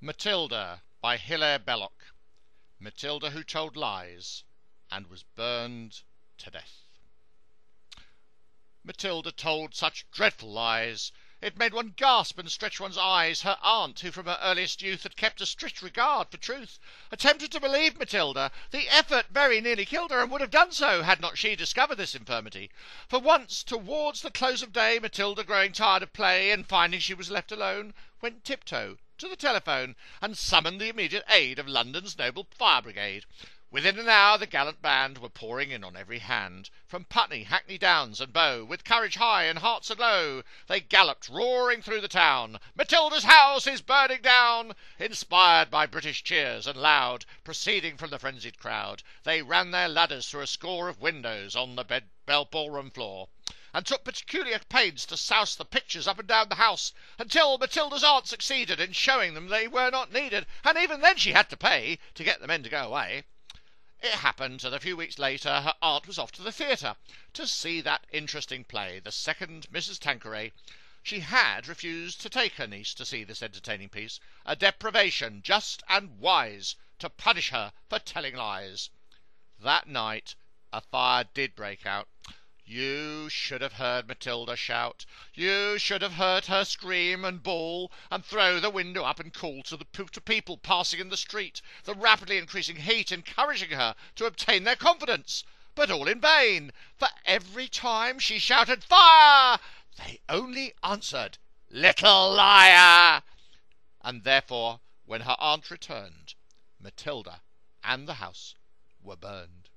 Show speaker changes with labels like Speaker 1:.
Speaker 1: Matilda by Hilaire Belloc. Matilda who told lies and was burned to death. Matilda told such dreadful lies, it made one gasp and stretch one's eyes. Her aunt, who from her earliest youth had kept a strict regard for truth, attempted to believe Matilda. The effort very nearly killed her, and would have done so had not she discovered this infirmity. For once, towards the close of day, Matilda, growing tired of play, and finding she was left alone, went tiptoe to the telephone, and summoned the immediate aid of London's noble fire brigade. Within an hour the gallant band were pouring in on every hand, from Putney, Hackney Downs, and Bow. With courage high and hearts aglow, they galloped roaring through the town. Matilda's house is burning down! Inspired by British cheers and loud, proceeding from the frenzied crowd, they ran their ladders through a score of windows on the ballroom floor, and took peculiar pains to souse the pictures up and down the house, until Matilda's aunt succeeded in showing them they were not needed, and even then she had to pay to get the men to go away. It happened that a few weeks later her aunt was off to the theatre to see that interesting play, The Second Mrs. Tanqueray. She had refused to take her niece to see this entertaining piece, a deprivation just and wise, to punish her for telling lies. That night a fire did break out. You should have heard Matilda shout. You should have heard her scream and bawl, and throw the window up and call to people passing in the street, the rapidly increasing heat encouraging her to obtain their confidence. But all in vain, for every time she shouted "Fire!" they only answered "Little liar!" And therefore, when her aunt returned, Matilda and the house were burned.